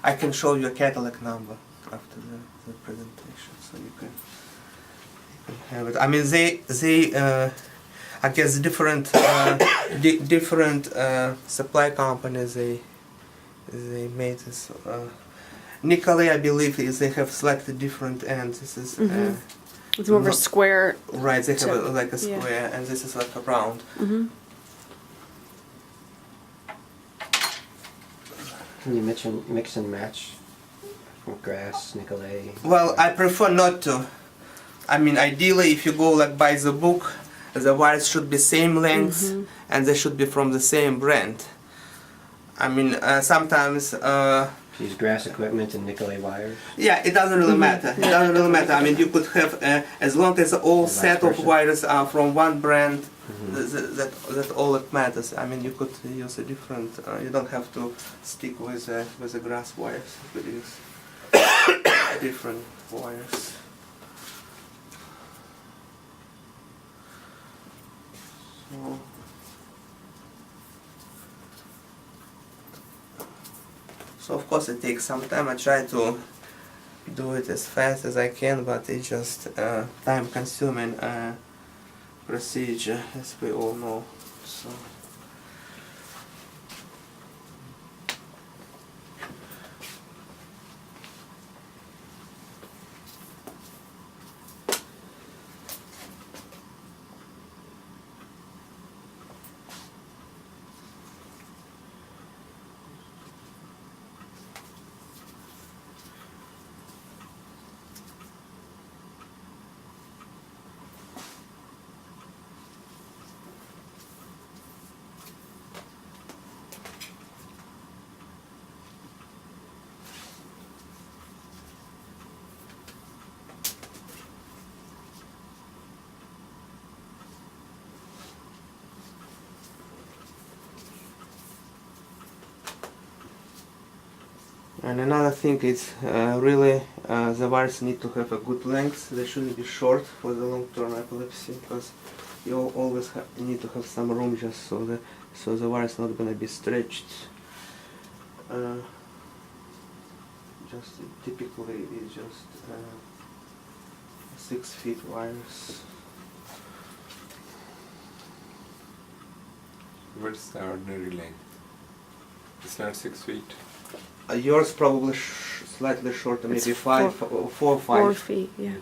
I can show you a catalog number after the presentation, so you can have it. I mean, I guess different different supply companies they made this. Nicolay, I believe, they have slightly different ends. This is it's more of a square. Right, they have like a square, and this is like a round. Can you mix and match grass, Nicolay? Well, I prefer not to. I mean, ideally, if you go like by the book, the wires should be same length and they should be from the same brand. I mean, sometimes. Use grass equipment and Nicolay wires. Yeah, it doesn't really matter. It doesn't really matter. I mean, you could have as long as all set of wires are from one brand. That all that matters. I mean, you could use a different. You don't have to stick with the grass wires. You could use different wires. So of course it takes some time. I try to do it as fast as I can, but it's just time-consuming procedure, as we all know. So. And another thing is really the wires need to have a good length. They shouldn't be short for the long-term epilepsy, because you always need to have some room just so the wire is not going to be stretched. Just typically it's just 6 feet wires. What's the ordinary length? It's not 6 feet. Yours probably slightly shorter, maybe 4 or 5. 4 feet, yeah.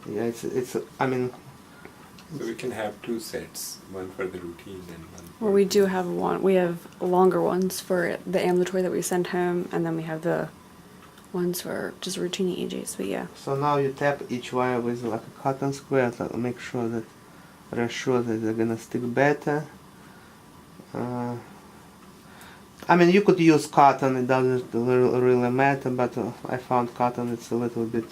Yeah, it's. I mean. So we can have 2 sets, one for the routine and one. Well, we do have one. We have longer ones for the ambulatory that we send home, and then we have the ones for just routine EEGs. But yeah. So now you tap each wire with like a cotton square to make sure that reassure that they're gonna stick better. I mean, you could use cotton, it doesn't really matter, but I found cotton it's a little bit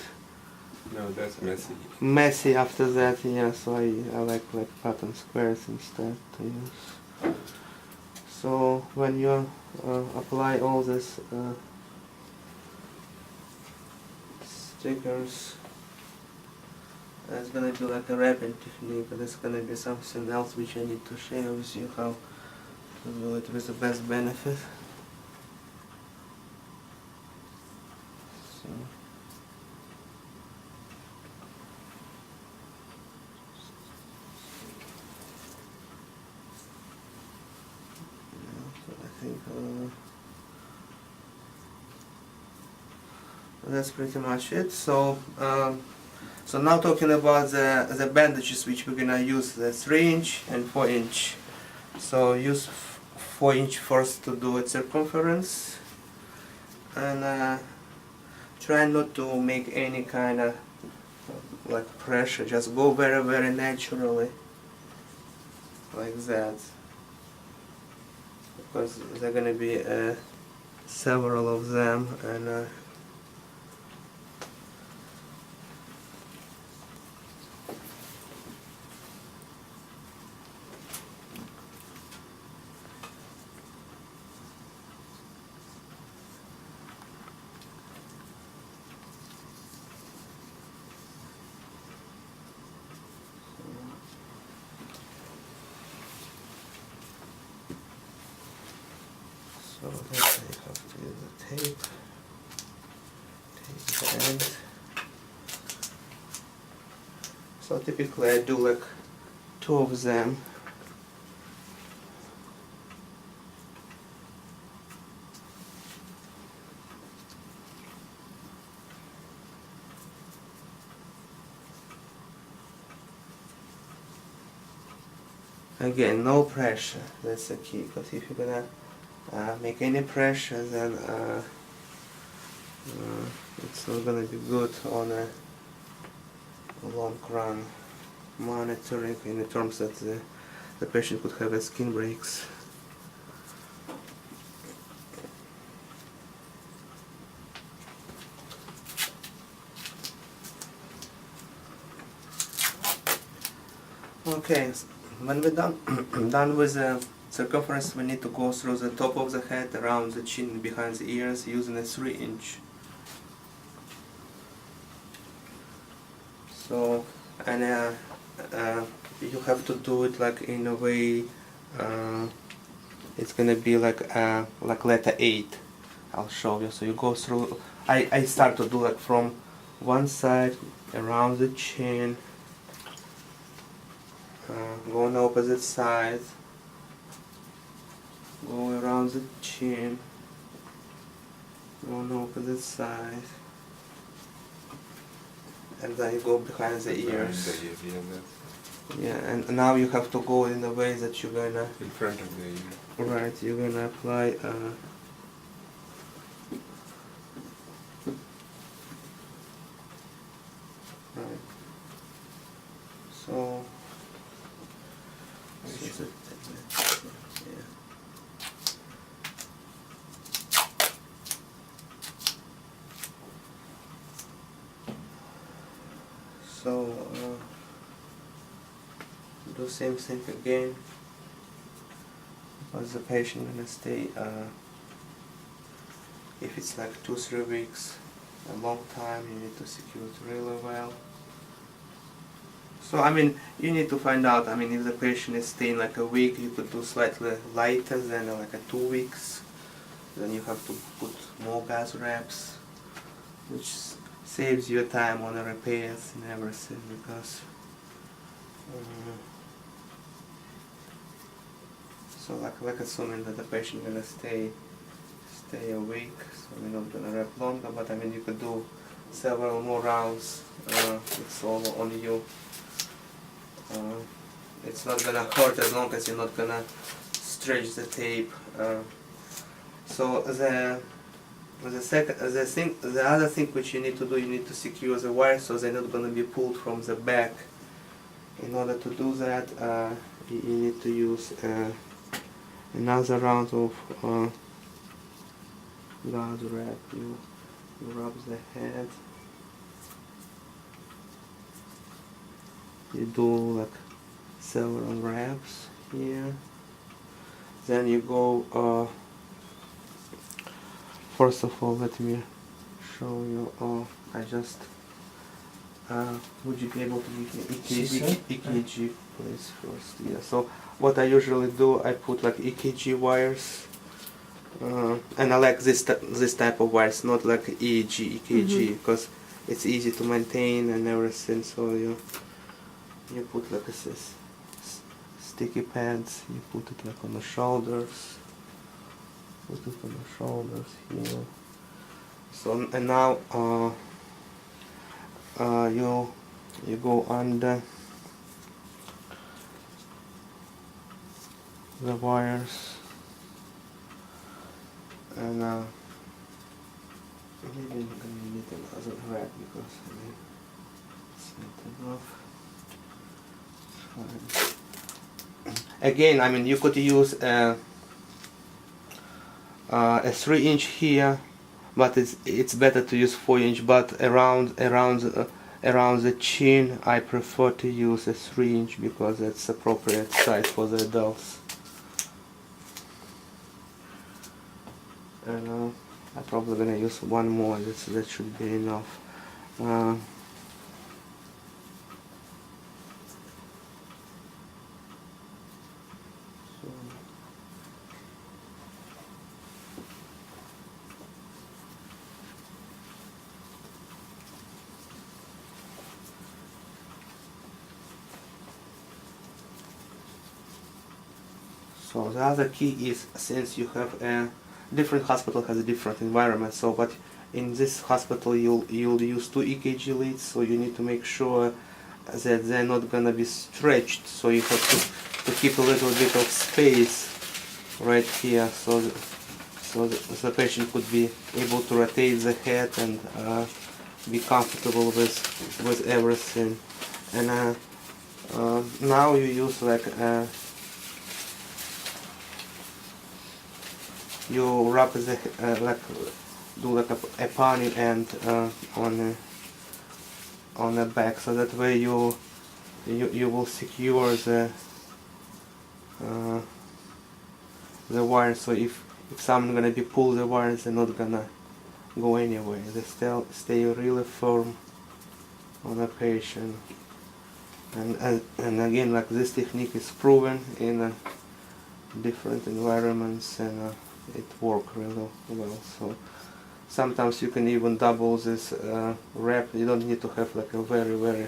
No, that's messy. messy after that, yeah, so I like cotton squares instead to use. So when you apply all this stickers, it's gonna be like a wrapping technique, but it's gonna be something else which I need to share with you how to do it with the best benefit. So. I think that's pretty much it. So so now talking about the bandages which we're gonna use, the 3-inch and 4-inch. So use 4-inch first to do a circumference, and try not to make any kind of like pressure. Just go very, very naturally, like that, because there are gonna be several of them, and so let's say I have to use the tape. And so typically I do like 2 of them. Again, no pressure, that's the key, because if you're gonna make any pressure, then it's not gonna be good on a long run monitoring, in the terms that the patient could have a skin breaks. Okay, when we're done done with the circumference, we need to go through the top of the head, around the chin, and behind the ears, using a 3-inch. So, and you have to do it like in a way. It's gonna be like letter 8. I'll show you. So you go through. I start to do like from one side around the chin. Go on the opposite side, go around the chin, go on the opposite side, and then you go behind the ears. Yeah, and now you have to go in the way that you're gonna... In front of the ear. Right, you're gonna apply... right. So... Yeah. So do same thing again, because the patient gonna stay if it's like 2-3 weeks, a long time, you need to secure it really well. So I mean, you need to find out, I mean, if the patient is staying like a week, you could do slightly lighter than like a 2 weeks. Then you have to put more gas wraps, which saves you time on the repairs and everything, because so like assuming that the patient gonna stay a week, so we're not gonna wrap longer, but I mean, you could do several more rounds. It's all on you. It's not gonna hurt as long as you're not gonna stretch the tape. So the other thing which you need to do, you need to secure the wires so they're not gonna be pulled from the back. In order to do that, you need to use another round of gauze wrap. You rub the head. You do like several wraps here. Then you go. First of all, let me show you. I just. Would you be able to give me EKG, please, first? Yeah. So what I usually do, I put like EKG wires, and I like this type of wires, not like EEG, EKG, because it's easy to maintain and everything. So you put like this sticky pads. You put it like on the shoulders. Put it on the shoulders here. So and now you go under the wires, and maybe I'm gonna need another wrap because I mean it's not enough. Again, I mean, you could use a 3-inch here, but it's better to use 4-inch. But around the chin, I prefer to use a 3-inch because that's appropriate size for the adults. And I'm probably gonna use one more. That should be enough. So the other key is, since you have a different hospital has a different environment, so but in this hospital you'll use 2 EKG leads, so you need to make sure that they're not gonna be stretched, so you have to keep a little bit of space right here, so the patient could be able to rotate the head and be comfortable with everything. And now you use like you wrap the like do like a pony end on the back, so that way you will secure the wire. So if someone's gonna be pull the wires, they're not gonna go anywhere. They still stay really firm on the patient. And again, like this technique is proven in different environments, and it works really well. So sometimes you can even double this wrap. You don't need to have like a very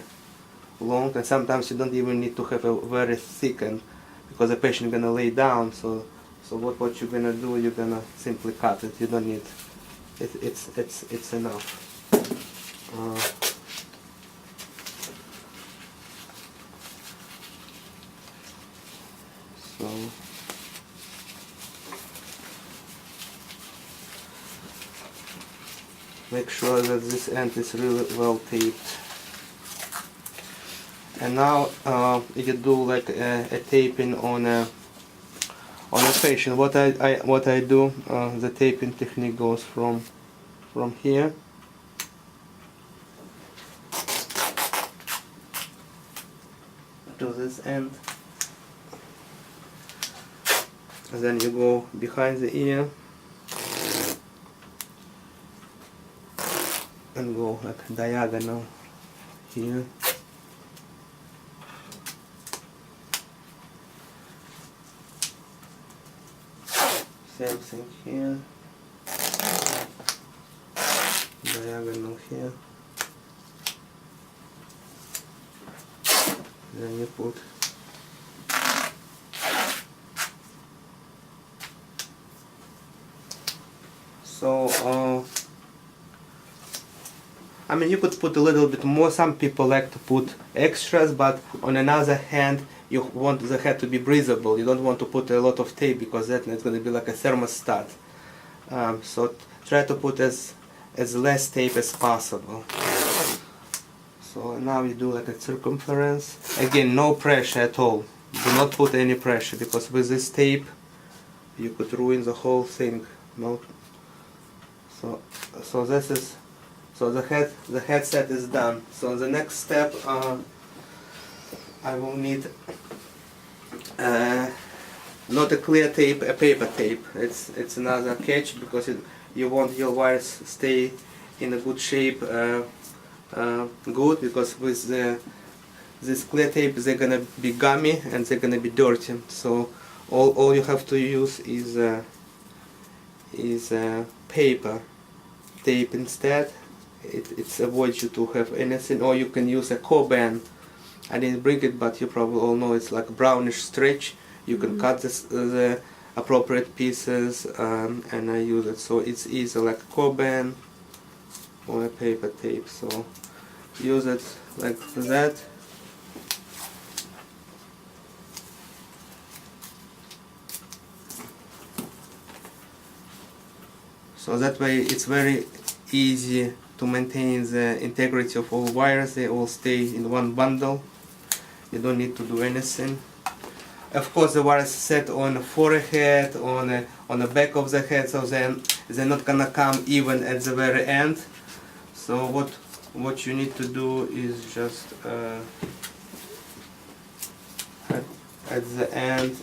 long, and sometimes you don't even need to have a very thick, and because the patient is gonna lay down. So what you're gonna do? You're gonna simply cut it. You don't need it. It's enough. So make sure that this end is really well taped. And now you do like a taping on a patient. What I do, the taping technique goes from here to this end. And then you go behind the ear and go like diagonal here. Same thing here. Diagonal here. Then you put so I mean, you could put a little bit more. Some people like to put extras, but on another hand, you want the head to be breathable. You don't want to put a lot of tape, because then it's going to be like a thermostat. So try to put as less tape as possible. So now you do like a circumference. Again, no pressure at all. Do not put any pressure, because with this tape you could ruin the whole thing. No. So this is. So the headset is done. So the next step, I will need not a clear tape, a paper tape. It's another catch, because you want your wires stay in a good shape, good, because with this clear tape they're gonna be gummy and they're gonna be dirty. So all you have to use is paper tape instead. It avoids you to have anything, or you can use a Coban. I didn't bring it, but you probably all know it's like brownish stretch. You can cut the appropriate pieces, and I use it. So it's either like Coban or a paper tape. So use it like that. So that way it's very easy to maintain the integrity of all wires. They all stay in one bundle. You don't need to do anything. Of course, the wires set on the forehead, on the back of the head, so then they're not gonna come even at the very end. So what you need to do is just at the end